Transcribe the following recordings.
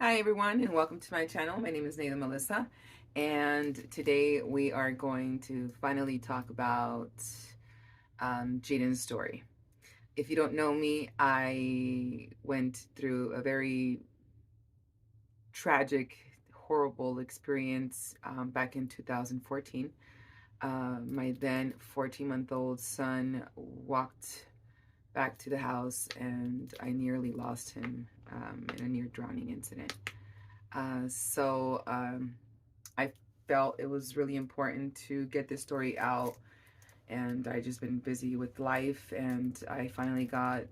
Hi everyone and welcome to my channel. My name is Nathan Melissa and today we are going to finally talk about Jayden's story. If you don't know me, I went through a very tragic, horrible experience back in 2014. My then 14-month-old son walked back to the house and I nearly lost him in a near drowning incident. I felt it was really important to get this story out, and I just been busy with life, and I finally got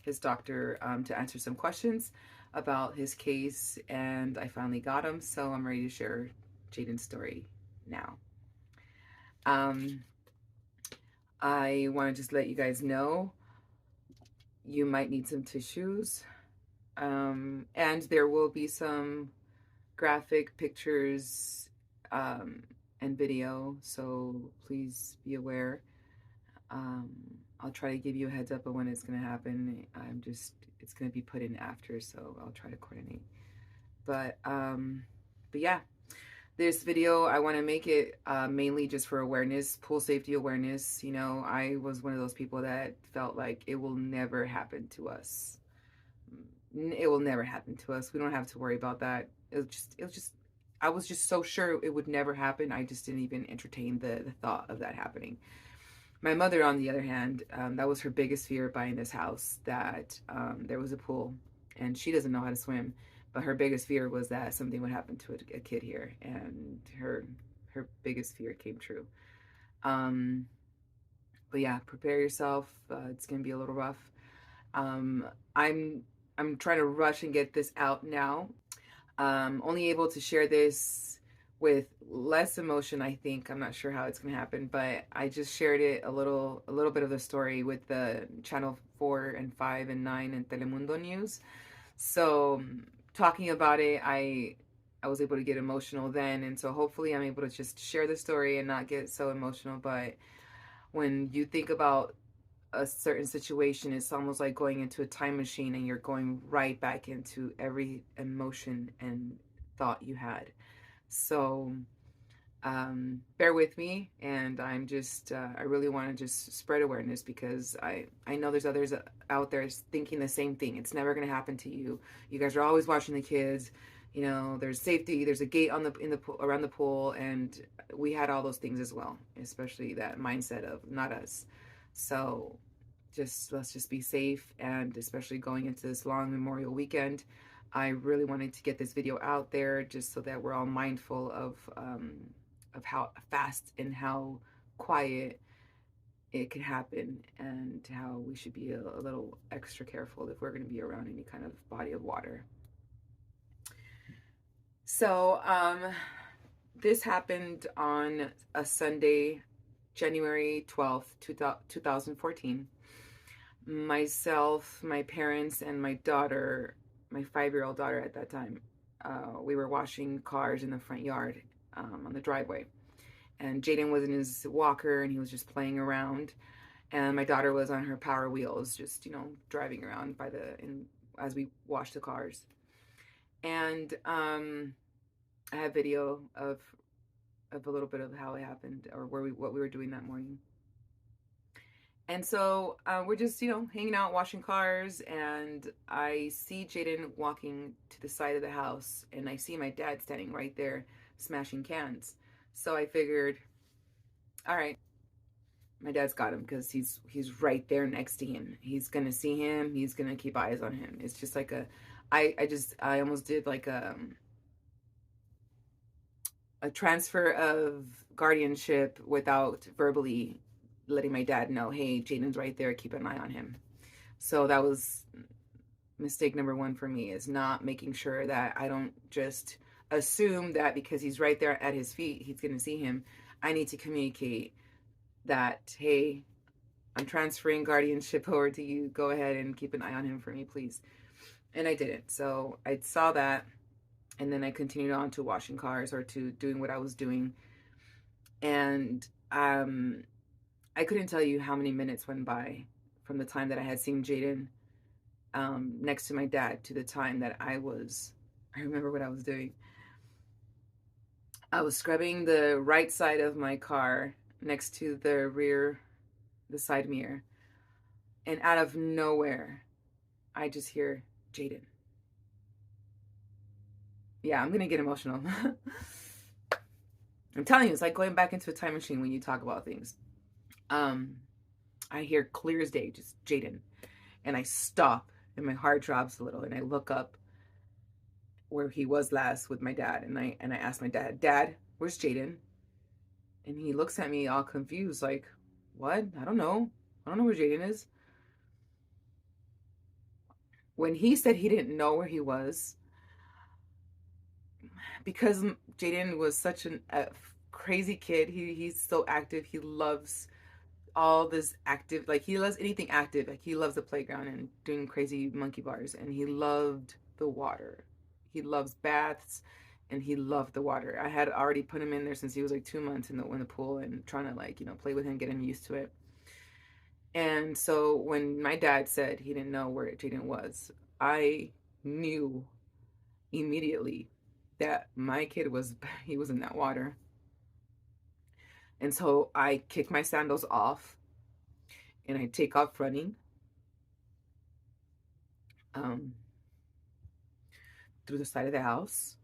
his doctor to answer some questions about his case, and I finally got him, so I'm ready to share Jayden's story now. Um, I want to just let you guys know you might need some tissues, and there will be some graphic pictures and video, so please be aware. Um, I'll try to give you a heads up of when it's going to happen. It's going to be put in after, so I'll try to coordinate. But yeah, this video, I want to make it mainly just for awareness, pool safety awareness. You know, I was one of those people that felt like it will never happen to us. It will never happen to us. We don't have to worry about that. I was just so sure it would never happen. I just didn't even entertain the thought of that happening. My mother, on the other hand, that was her biggest fear buying this house, that there was a pool, and she doesn't know how to swim, but her biggest fear was that something would happen to a kid here, and her biggest fear came true. Um, but yeah, prepare yourself. It's gonna be a little rough. Um, I'm I'm trying to rush and get this out now. Only able to share this with less emotion, I think. I'm not sure how it's gonna happen, but I just shared it a little bit of the story with the channel 4 and 5 and 9 and Telemundo News. So talking about it, I was able to get emotional then, and so hopefully I'm able to just share the story and not get so emotional. But when you think about a certain situation, it's almost like going into a time machine and you're going right back into every emotion and thought you had. So bear with me, and I really want to just spread awareness, because I know there's others out there thinking the same thing. It's never going to happen to you. You guys are always watching the kids. You know, there's safety, there's a gate on the in the around the pool, and we had all those things as well, especially that mindset of not us. So let's just be safe, and especially going into this long Memorial weekend, I really wanted to get this video out there just so that we're all mindful of how fast and how quiet it could happen, and how we should be a little extra careful if we're going to be around any kind of body of water. So this happened on a Sunday, January 12th, 2014. Myself, my parents, and my daughter, my 5-year-old daughter at that time, we were washing cars in the front yard, on the driveway. And Jayden was in his walker and he was just playing around. And my daughter was on her power wheels, just, driving around as we washed the cars. And I have video of a little bit of how it happened, or what we were doing that morning. And so we're just, hanging out, washing cars, and I see Jayden walking to the side of the house, and I see my dad standing right there smashing cans. So I figured, all right, my dad's got him, because he's right there next to him. He's gonna see him. He's gonna keep eyes on him. It's just like I almost did like a transfer of guardianship without verbally letting my dad know, hey, Jayden's right there, keep an eye on him. So that was mistake number one for me, is not making sure that I don't just assume that because he's right there at his feet, he's going to see him. I need to communicate that, hey, I'm transferring guardianship over to you. Go ahead and keep an eye on him for me, please. And I didn't. So I saw that, and then I continued on to washing cars, or to doing what I was doing. And I couldn't tell you how many minutes went by from the time that I had seen Jayden next to my dad to the time that I was I remember what I was doing. I was scrubbing the right side of my car next to the side mirror. And out of nowhere, I just hear Jayden. Yeah, I'm going to get emotional. I'm telling you, it's like going back into a time machine when you talk about things. Um, I hear clear as day, just Jayden. And I stop and my heart drops a little and I look up where he was last with my dad. And I ask my dad, Dad, where's Jayden? And he looks at me all confused, like, what? I don't know. I don't know where Jayden is. When he said he didn't know where he was, because Jayden was such a crazy kid, he's so active. He loves all this active, like he loves anything active. Like he loves the playground and doing crazy monkey bars, and he loved the water. He loves baths, and he loved the water. I had already put him in there since he was like 2 months in the pool and trying to like play with him, get him used to it. And so when my dad said he didn't know where Jayden was, I knew immediately that my kid was he was in that water. And so I kick my sandals off and I take off running um, through the side of the house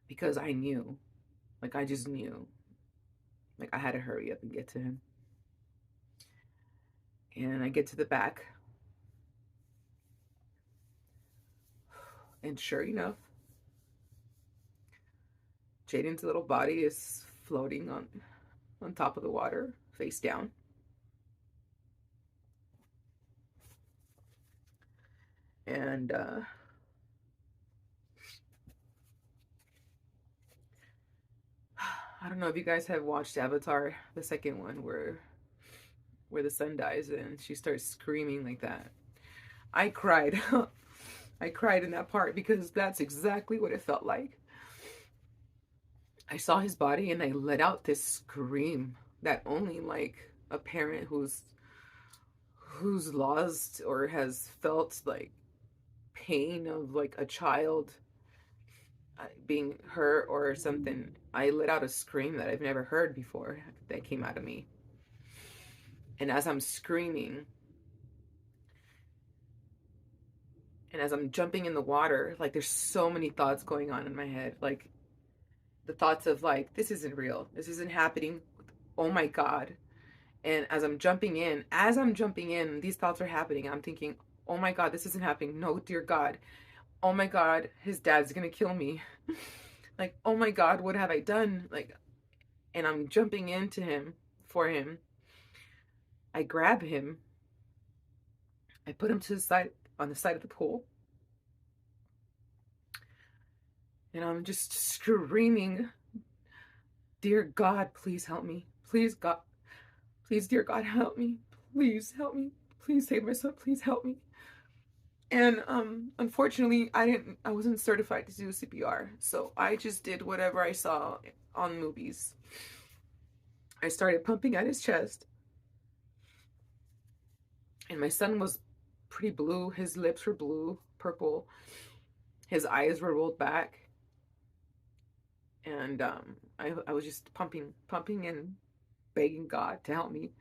because I knew, like I just knew, like I had to hurry up and get to him. And I get to the back, and sure enough, Jayden's little body is floating on top of the water, face down. And I don't know if you guys have watched Avatar, the second one, where the son dies and she starts screaming like that. I cried. I cried in that part because that's exactly what it felt like. I saw his body and I let out this scream that only like a parent who's lost or has felt like pain of like a child being hurt or something. I let out a scream that I've never heard before that came out of me. And as I'm screaming and as I'm jumping in the water, like there's so many thoughts going on in my head. Like the thoughts of like, this isn't real. This isn't happening. Oh my God. And as I'm jumping in, these thoughts are happening. I'm thinking, oh my God, this isn't happening. No, dear God. Oh my God, his dad's gonna kill me. Like, oh my God, what have I done? Like, and I'm jumping into him for him. I grab him. I put him to the side, on the side of the pool. And I'm just screaming, dear God, please help me. Please, God, please, dear God, help me. Please help me. Please save my son. Please help me. And unfortunately, I wasn't certified to do CPR. So I just did whatever I saw on movies. I started pumping at his chest. And my son was pretty blue. His lips were blue, purple. His eyes were rolled back. And I was just pumping and begging God to help me.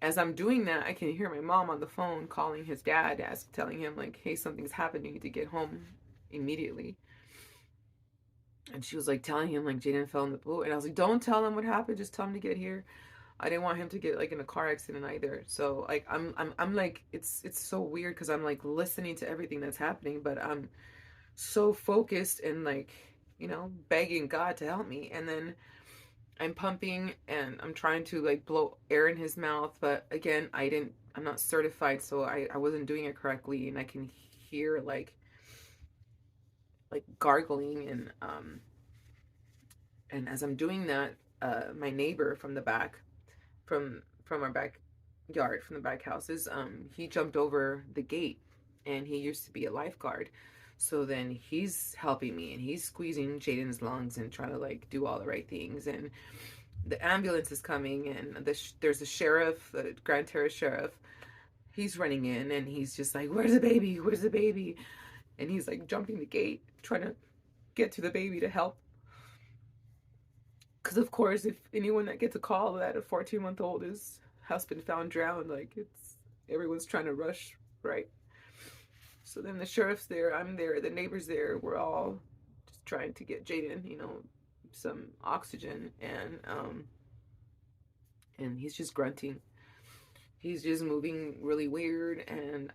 As I'm doing that, I can hear my mom on the phone calling his dad, telling him like, hey, something's happened. You need to get home immediately. And she was like telling him like Jayden fell in the pool. And I was like, don't tell him what happened. Just tell him to get here. I didn't want him to get like in a car accident either. So like I'm like it's so weird because I'm like listening to everything that's happening, but I'm so focused and like begging God to help me. And then I'm pumping and I'm trying to like blow air in his mouth, but again I'm not certified, so I wasn't doing it correctly, and I can hear like gargling and as I'm doing that, my neighbor from the back from our backyard, from the back houses, he jumped over the gate, and he used to be a lifeguard. So then he's helping me and he's squeezing Jayden's lungs and trying to like do all the right things. And the ambulance is coming, and there's a sheriff, the Grand Terrace sheriff, he's running in and he's just like, where's the baby? Where's the baby? And he's like jumping the gate, trying to get to the baby to help. Because of course, if anyone that gets a call that a 14-month-old has been found drowned, like it's everyone's trying to rush, right? So then the sheriff's there, I'm there, the neighbors there. We're all just trying to get Jayden, some oxygen, and he's just grunting. He's just moving really weird, and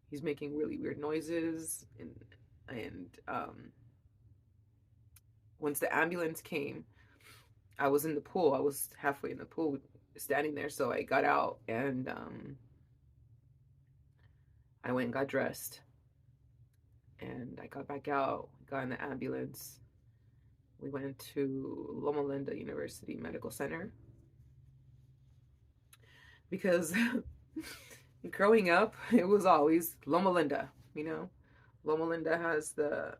he's making really weird noises, and once the ambulance came, I was in the pool. I was halfway in the pool, standing there. So I got out and I went and got dressed, and I got back out, got in the ambulance. We went to Loma University Medical Center because growing up, it was always Loma Linda, you know. Loma Linda has the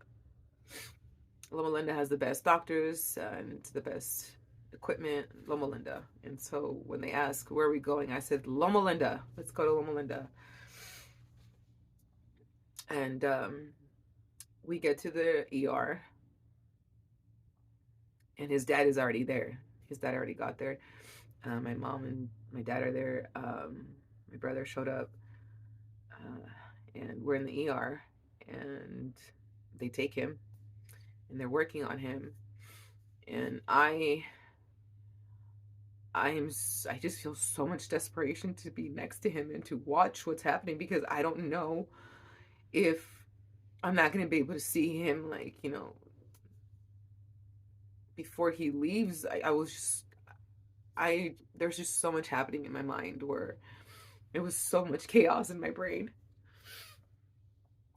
Loma Linda has the best doctors and the best equipment, Loma Linda. And so when they ask where are we going, I said Loma Linda. Let's go to Loma Linda. And we get to the ER, and his dad is already there. His dad already got there. My mom and my dad are there. My brother showed up, and we're in the ER, and they take him, and they're working on him, and I just feel so much desperation to be next to him and to watch what's happening, because I don't know if I'm not going to be able to see him, like, before he leaves. There's just so much happening in my mind where it was so much chaos in my brain.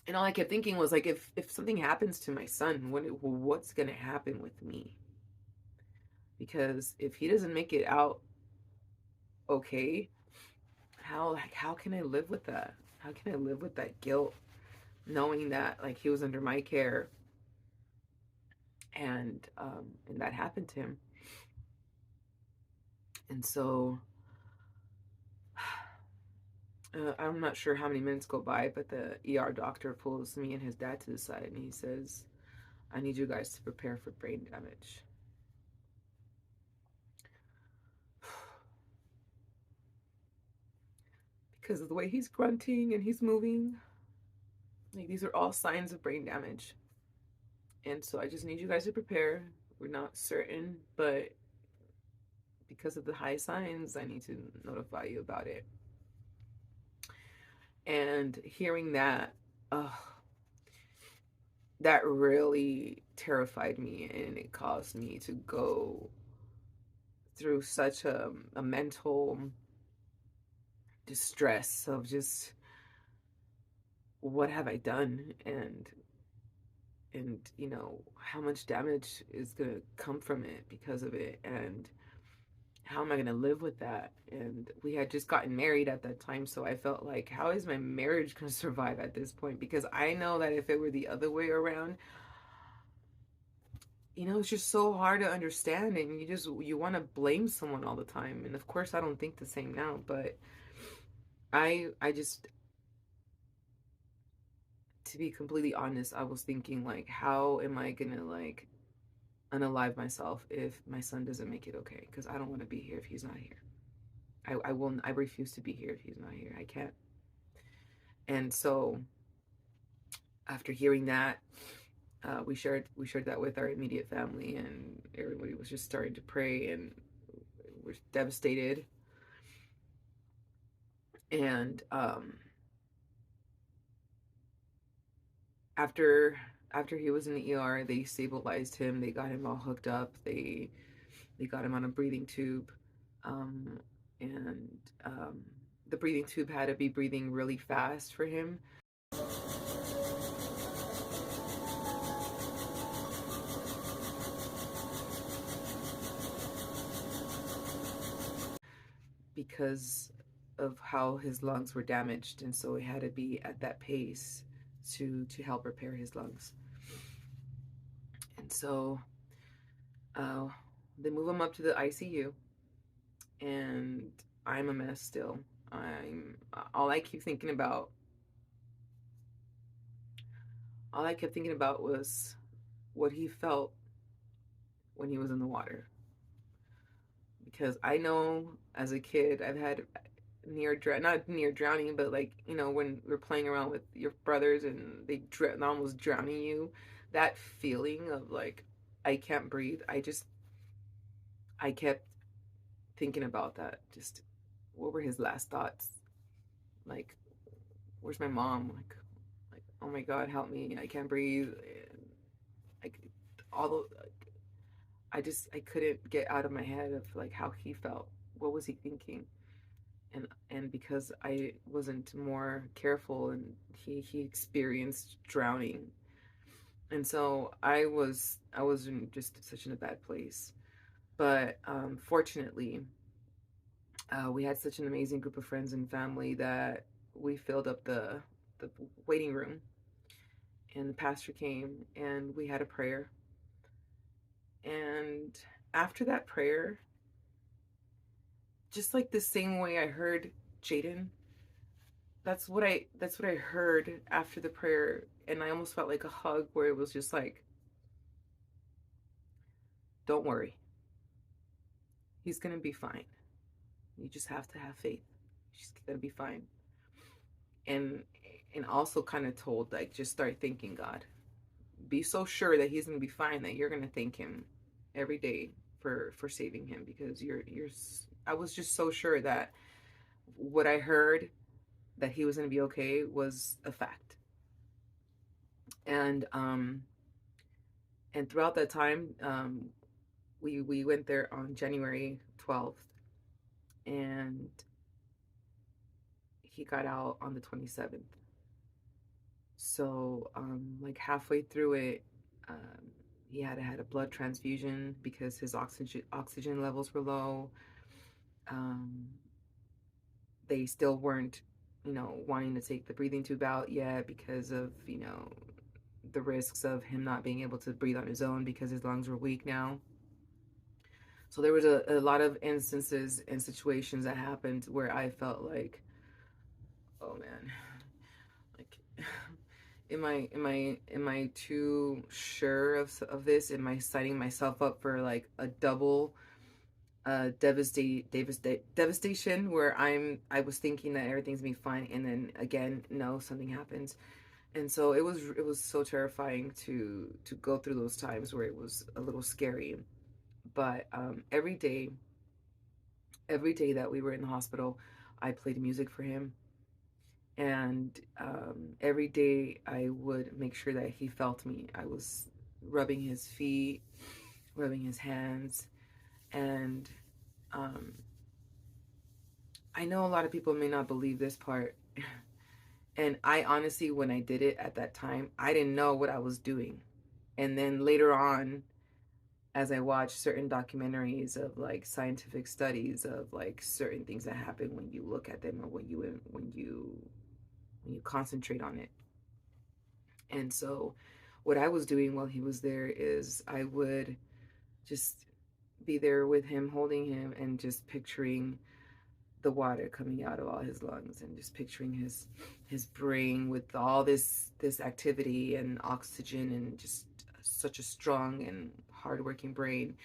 And all I kept thinking was, like, if something happens to my son, what's going to happen with me? Because if he doesn't make it out okay, how can I live with that? How can I live with that guilt, knowing that, like, he was under my care, and that happened to him? And so I'm not sure how many minutes go by, but the ER doctor pulls me and his dad to the side, and he says, I need you guys to prepare for brain damage. Because of the way he's grunting and he's moving, like, these are all signs of brain damage. And so I just need you guys to prepare. We're not certain, but because of the high signs, I need to notify you about it. And hearing that, that really terrified me, and it caused me to go through such a mental distress of just, what have I done, and how much damage is going to come from it because of it, and how am I going to live with that? And we had just gotten married at that time, so I felt like, how is my marriage going to survive at this point? Because I know that if it were the other way around, it's just so hard to understand, and you want to blame someone all the time. And of course, I don't think the same now, but I just, to be completely honest, I was thinking, like, how am I gonna, like, unalive myself if my son doesn't make it okay? Because I don't want to be here if he's not here. I refuse to be here if he's not here. I can't. And so after hearing that, we shared that with our immediate family, and everybody was just starting to pray, and we're devastated. And after he was in the ER, they stabilized him. They got him all hooked up. They got him on a breathing tube, and the breathing tube had to be breathing really fast for him. Because of how his lungs were damaged, and so it had to be at that pace to help repair his lungs. And so they move him up to the ICU, and I'm a mess still. I'm all I keep thinking about all I kept thinking about was what he felt when he was in the water. Because I know as a kid I've had not near drowning, but like, when we're playing around with your brothers and they almost drowning you, that feeling of like I can't breathe. I kept thinking about that. Just what were his last thoughts? Like, where's my mom? Like, oh my God, help me! I can't breathe. And like all the, I couldn't get out of my head of like how he felt. What was he thinking? And because I wasn't more careful, and he experienced drowning, and so I was in just such in a bad place. But fortunately, we had such an amazing group of friends and family that we filled up the waiting room, and the pastor came and we had a prayer. And after that prayer, just like the same way I heard Jayden, that's what I heard after the prayer, and I almost felt like a hug where it was just like, don't worry, he's gonna be fine. You just have to have faith. She's gonna be fine. And and also kind of told like, just start thanking God. Be so sure that he's gonna be fine that you're gonna thank him every day for saving him, because you're I was just so sure that what I heard, that he was gonna be okay, was a fact. And throughout that time, we went there on January 12th, and he got out on the 27th. So like halfway through it, he had a blood transfusion because his oxygen levels were low. um, they still weren't, wanting to take the breathing tube out yet, because of, the risks of him not being able to breathe on his own because his lungs were weak now. So there was a lot of instances and situations that happened where I felt like, oh man, like, am I too sure of this? Am I setting myself up for like a double devastation, where I was thinking that everything's gonna be fine, and then again, no, something happens. And so it was so terrifying to go through those times where it was a little scary. But every day that we were in the hospital, I played music for him. And every day I would make sure that he felt me. I was rubbing his feet, rubbing his hands. And um, I know a lot of people may not believe this part. And I honestly, when I did it at that time, I didn't know what I was doing. And then later on, as I watched certain documentaries of like scientific studies of like certain things that happen when you look at them, or when you concentrate on it. And so what I was doing while he was there is I would just be there with him, holding him, and just picturing the water coming out of all his lungs, and just picturing his brain with all this activity and oxygen, and just such a strong and hardworking brain.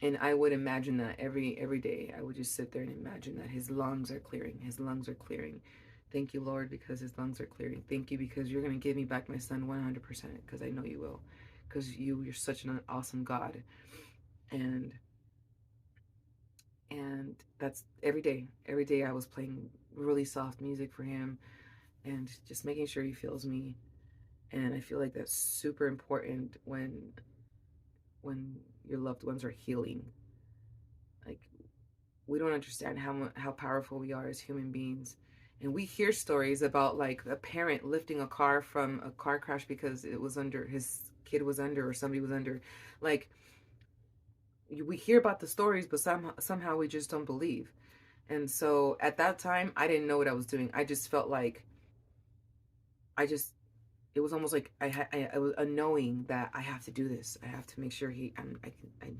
And I would imagine that every day. I would just sit there and imagine that his lungs are clearing. His lungs are clearing. Thank you, Lord, because his lungs are clearing. Thank you because you're going to give me back my son 100%, because I know you will, because you're such an awesome God. And that's every day. Every day I was playing really soft music for him, and just making sure he feels me. And I feel like that's super important when your loved ones are healing. Like, we don't understand how powerful we are as human beings. And we hear stories about like a parent lifting a car from a car crash because it was under, his kid was under, or somebody was under. Like, we hear about the stories, but somehow we just don't believe. And so at that time, I didn't know what I was doing. I just felt like I just it was almost like I was a knowing that I have to do this. I have to make sure I'm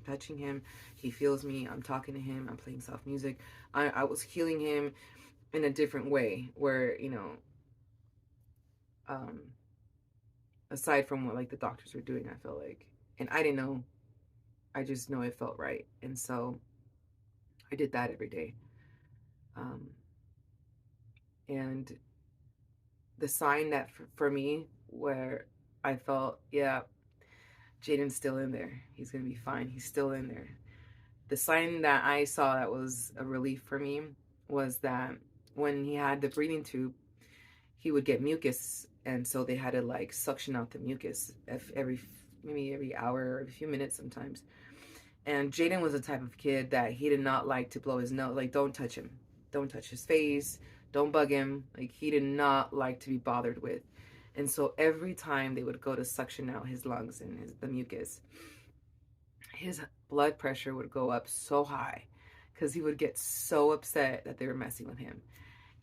touching him, he feels me, I'm talking to him, I'm playing soft music. I was healing him, in a different way where, you know, um, aside from what like the doctors were doing, I felt like, and I didn't know, I just know it felt right. And so I did that every day. Um, and the sign that for me where I felt, yeah, Jayden's still in there. He's going to be fine. He's still in there. The sign that I saw that was a relief for me was that when he had the breathing tube, he would get mucus. And so they had to like suction out the mucus every, maybe every hour or a few minutes sometimes. And Jayden was the type of kid that he did not like to blow his nose. Like, don't touch him. Don't touch his face. Don't bug him. Like, he did not like to be bothered with. And so every time they would go to suction out his lungs and the mucus, his blood pressure would go up so high because he would get so upset that they were messing with him.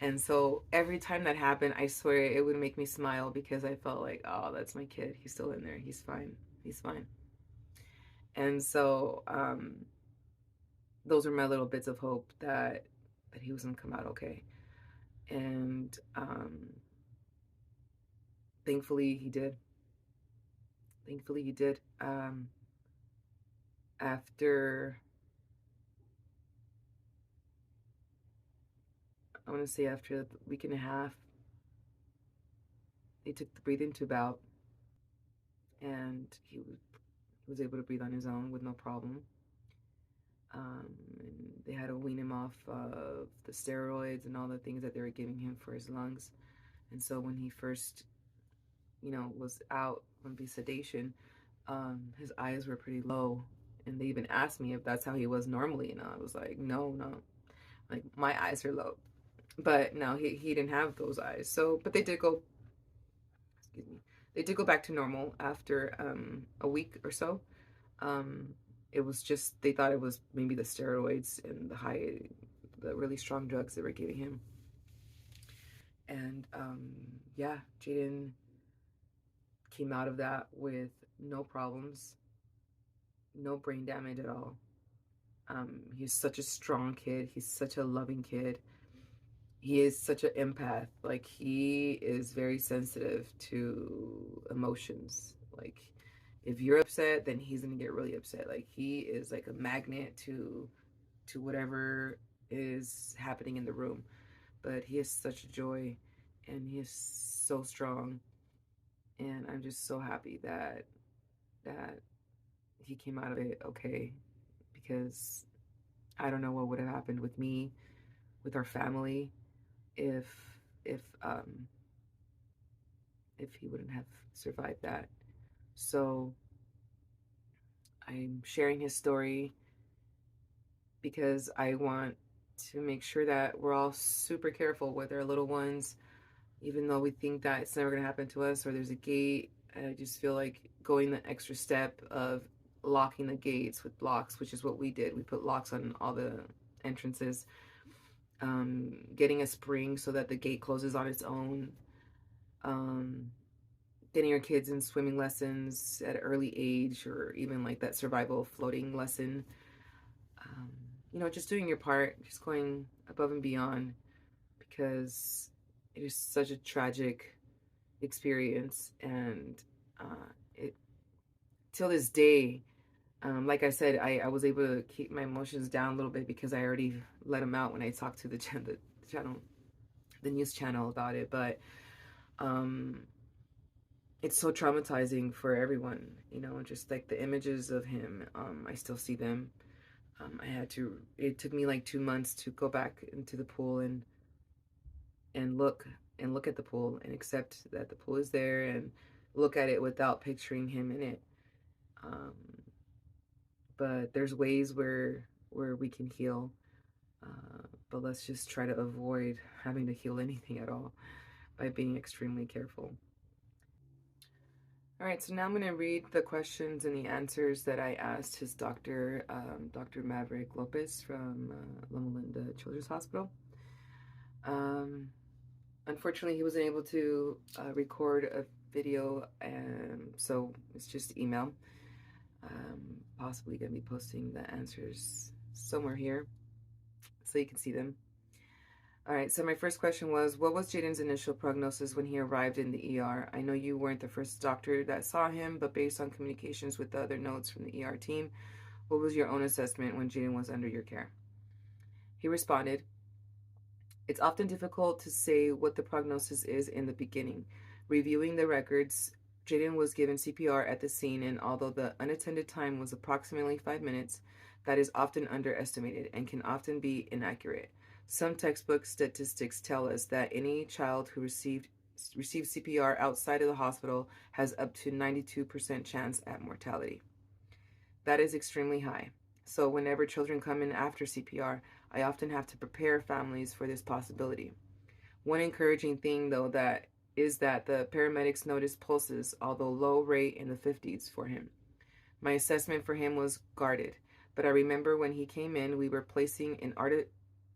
And so every time that happened, I swear it would make me smile because I felt like, oh, that's my kid. He's still in there. He's fine. He's fine. And so those are my little bits of hope that he was gonna come out okay. And thankfully he did. Thankfully he did. After, I want to say after a week and a half, they took the breathing tube out, and he was able to breathe on his own with no problem. And they had to wean him off of the steroids and all the things that they were giving him for his lungs. And so when he first, you know, was out on the sedation, his eyes were pretty low. And they even asked me if that's how he was normally. And I was like, no, no. Like, my eyes are low. But no, he didn't have those eyes. So, but they did go, excuse me, they did go back to normal after a week or so. Um, it was just, they thought it was maybe the steroids and the really strong drugs they were giving him. And yeah, Jayden came out of that with no problems, no brain damage at all. He's such a strong kid. He's such a loving kid. He is such an empath. Like, he is very sensitive to emotions. Like, if you're upset, then he's gonna get really upset. Like, he is like a magnet to whatever is happening in the room. But he is such a joy, and he is so strong. And I'm just so happy that he came out of it okay, because I don't know what would have happened with me, with our family, if if um if he wouldn't have survived that. So I'm sharing his story because I want to make sure that we're all super careful with our little ones, even though we think that it's never going to happen to us or there's a gate. I just feel like going the extra step of locking the gates with locks, which is what we did. We put locks on all the entrances, getting a spring so that the gate closes on its own, um, getting your kids in swimming lessons at an early age, or even like that survival floating lesson. Um, you know, just doing your part, just going above and beyond, because it is such a tragic experience. And it, till this day, like I said, I was able to keep my emotions down a little bit because I already let them out when I talked to the channel, the news channel about it. But it's so traumatizing for everyone, you know, just like the images of him. I still see them. It took me like 2 months to go back into the pool and look at the pool and accept that the pool is there and look at it without picturing him in it. Um, but there's ways where we can heal. But let's just try to avoid having to heal anything at all by being extremely careful. All right, so now I'm going to read the questions and the answers that I asked his doctor, Dr. Maverick Lopez from Loma Children's Hospital. Unfortunately, he wasn't able to record a video, so it's just email. Possibly going to be posting the answers somewhere here so you can see them. All right, so my first question was, what was Jayden's initial prognosis when he arrived in the ER? I know you weren't the first doctor that saw him, but based on communications with the other notes from the ER team, what was your own assessment when Jayden was under your care? He responded, it's often difficult to say what the prognosis is in the beginning. Reviewing the records, Jayden was given CPR at the scene, and although the unattended time was approximately 5 minutes, that is often underestimated and can often be inaccurate. Some textbook statistics tell us that any child who receives CPR outside of the hospital has up to 92% chance at mortality. That is extremely high. So whenever children come in after CPR, I often have to prepare families for this possibility. One encouraging thing, though, that is that the paramedics noticed pulses, although low rate in the 50s for him. My assessment for him was guarded, but I remember when he came in, we were placing an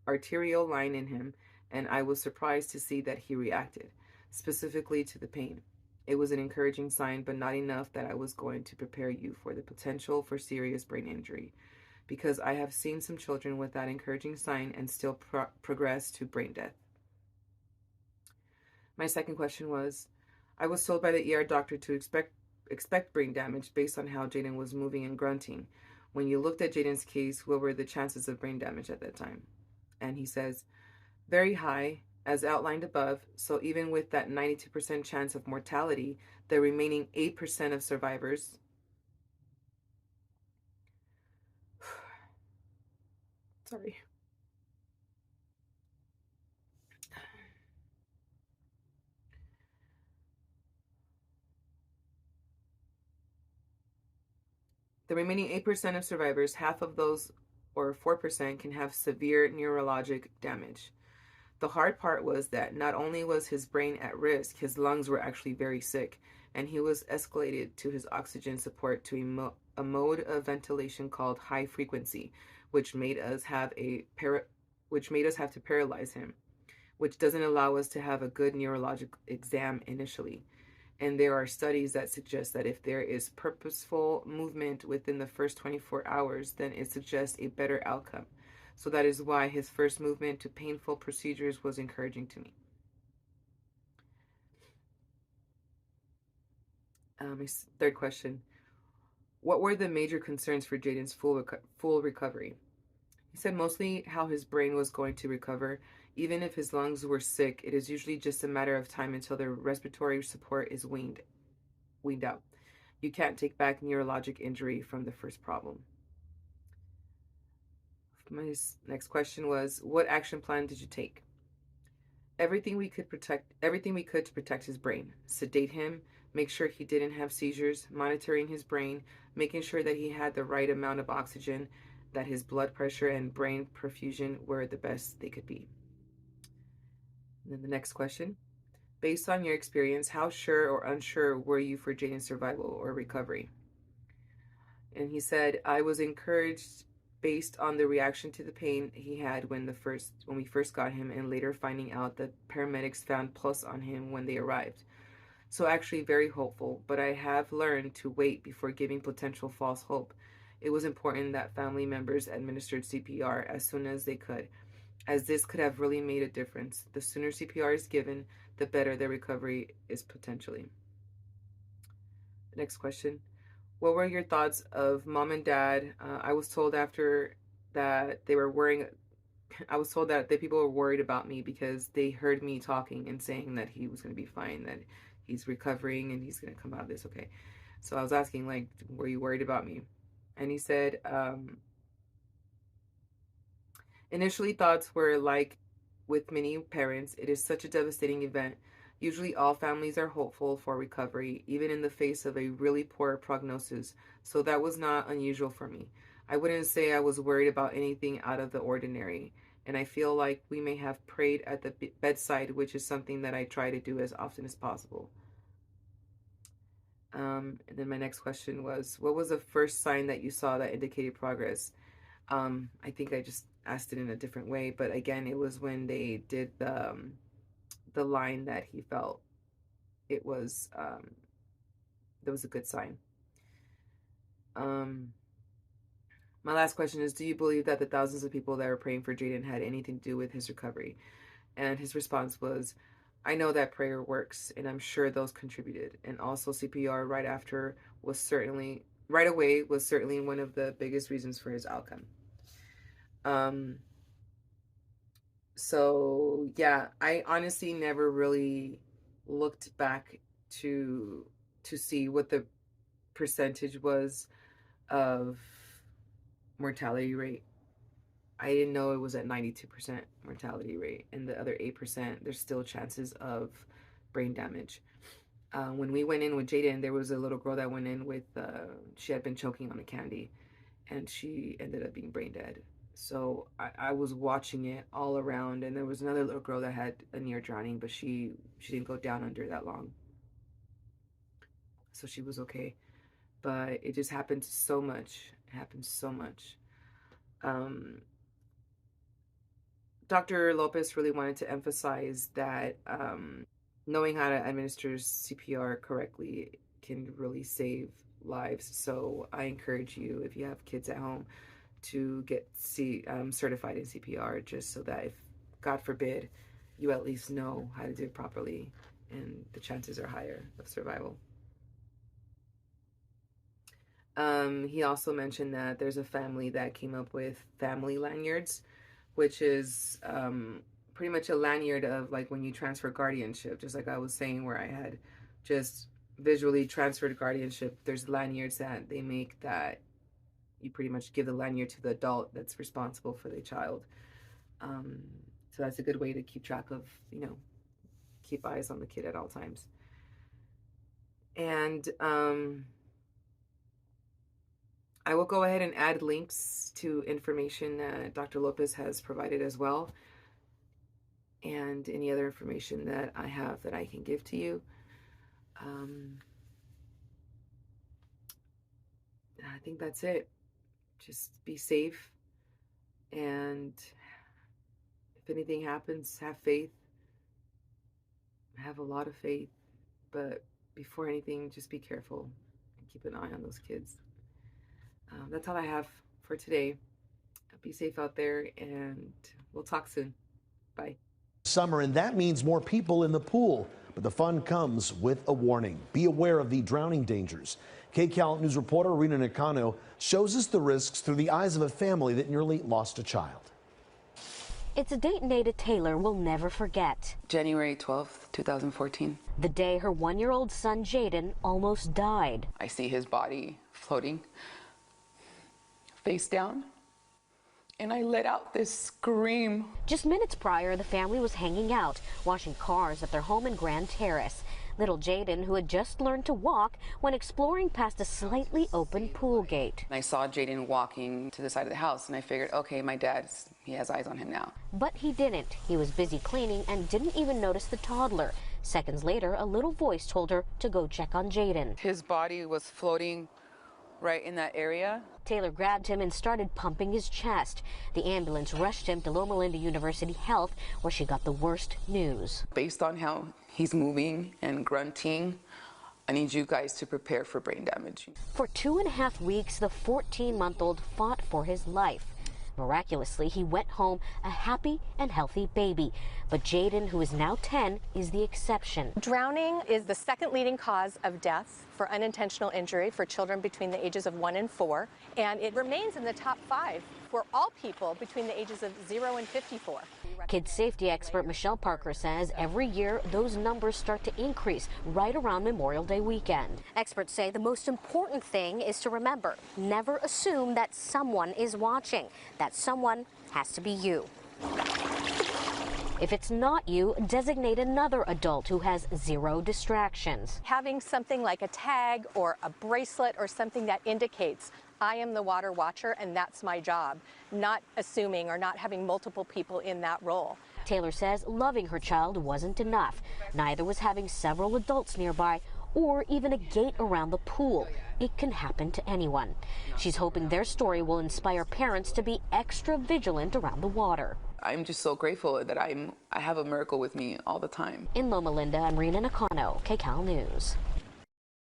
arterial line in him, and I was surprised to see that he reacted, specifically to the pain. It was an encouraging sign, but not enough that I was going to prepare you for the potential for serious brain injury, because I have seen some children with that encouraging sign and still progress to brain death. My second question was, I was told by the ER doctor to expect brain damage based on how Jayden was moving and grunting. When you looked at Jayden's case, what were the chances of brain damage at that time? And he says, very high, as outlined above. So even with that 92% chance of mortality, the remaining 8% of survivors, sorry, the remaining 8% of survivors, half of those, or 4%, can have severe neurologic damage. The hard part was that not only was his brain at risk, his lungs were actually very sick, and he was escalated to his oxygen support to a mode of ventilation called high frequency, which made us have to paralyze him, which doesn't allow us to have a good neurologic exam initially. And there are studies that suggest that if there is purposeful movement within the first 24 hours, then it suggests a better outcome. So that is why his first movement to painful procedures was encouraging to me. His third question, what were the major concerns for Jayden's full recovery? He said mostly how his brain was going to recover. Even if his lungs were sick, it is usually just a matter of time until their respiratory support is weaned out. You can't take back neurologic injury from the first problem. My next question was, what action plan did you take? Everything we could to protect his brain. Sedate him, make sure he didn't have seizures, monitoring his brain, making sure that he had the right amount of oxygen, that his blood pressure and brain perfusion were the best they could be. And then the next question. Based on your experience, how sure or unsure were you for Jayden's survival or recovery? And he said, I was encouraged based on the reaction to the pain he had when we first got him, and later finding out that paramedics found pulse on him when they arrived. So actually very hopeful, but I have learned to wait before giving potential false hope. It was important that family members administered CPR as soon as they could, as this could have really made a difference. The sooner CPR is given, the better the recovery is potentially. Next question. What were your thoughts of mom and dad? I was told after that they were worrying. I was told that the people were worried about me because they heard me talking and saying that he was going to be fine, that he's recovering and he's going to come out of this okay. So I was asking, like, were you worried about me? And he said, initially thoughts were like with many parents, it is such a devastating event. Usually all families are hopeful for recovery, even in the face of a really poor prognosis, so that was not unusual for me. I wouldn't say I was worried about anything out of the ordinary, and I feel like we may have prayed at the bedside, which is something that I try to do as often as possible. And then my next question was, what was the first sign that you saw that indicated progress? I think I just asked it in a different way, but again, it was when they did the line that he felt it was that was a good sign. My last question is, do you believe that the thousands of people that were praying for Jayden had anything to do with his recovery? And his response was, I know that prayer works, and I'm sure those contributed. And also CPR right away was certainly one of the biggest reasons for his outcome. So yeah, I honestly never really looked back to see what the percentage was of mortality rate. I didn't know it was at 92% mortality rate, and the other 8%, there's still chances of brain damage. When we went in with Jayden, there was a little girl that went in with, she had been choking on the candy, and she ended up being brain dead. So I was watching it all around, and there was another little girl that had a near drowning, but she didn't go down under that long. So she was okay. But it just happened so much. It happened so much. Dr. Lopez really wanted to emphasize that knowing how to administer CPR correctly can really save lives. So I encourage you, if you have kids at home, to get certified in CPR, just so that if, God forbid, you at least know how to do it properly, and the chances are higher of survival. He also mentioned that there's a family that came up with family lanyards, which is pretty much a lanyard of like when you transfer guardianship, just like I was saying, where I had just visually transferred guardianship. There's lanyards that they make that you pretty much give the lanyard to the adult that's responsible for the child. So that's a good way to keep track of, keep eyes on the kid at all times. And I will go ahead and add links to information that Dr. Lopez has provided as well, and any other information that I have that I can give to you. I think that's it. Just be safe, and if anything happens, have faith. Have a lot of faith, but before anything, just be careful and keep an eye on those kids. That's all I have for today. Be safe out there, and we'll talk soon. Bye. Summer, and that means more people in the pool. But the fun comes with a warning. Be aware of the drowning dangers. KCAL News reporter Rena Nakano shows us the risks through the eyes of a family that nearly lost a child. It's a date Nada Taylor will never forget. January 12th, 2014. The day her one-year-old son Jayden almost died. I see his body floating face down, and I let out this scream. Just minutes prior, the family was hanging out, washing cars at their home in Grand Terrace. Little Jayden, who had just learned to walk, went exploring past a slightly open pool gate. I saw Jayden walking to the side of the house, and I figured, okay, my dad, he has eyes on him now. But he didn't. He was busy cleaning and didn't even notice the toddler. Seconds later, a little voice told her to go check on Jayden. His body was floating right in that area. Taylor grabbed him and started pumping his chest. The ambulance rushed him to Loma University Health, where she got the worst news. Based on how he's moving and grunting, I need you guys to prepare for brain damage. For 2.5 weeks, the 14-month-old fought for his life. Miraculously, he went home a happy and healthy baby. But Jayden, who is now 10, is the exception. Drowning is the second leading cause of death for unintentional injury for children between the ages of 1 and 4. And it remains in the top 5 for all people between the ages of 0 and 54. Kids safety expert Michelle Parker says every year those numbers start to increase right around Memorial Day weekend. Experts say the most important thing is to remember, never assume that someone is watching. That someone has to be you. If it's not you, designate another adult who has 0 distractions. Having something like a tag or a bracelet or something that indicates I am the water watcher and that's my job, not assuming or not having multiple people in that role. Taylor says loving her child wasn't enough. Neither was having several adults nearby or even a gate around the pool. It can happen to anyone. She's hoping their story will inspire parents to be extra vigilant around the water. I'm just so grateful that I have a miracle with me all the time. In Loma Linda, I'm Rena Nakano, KCAL News.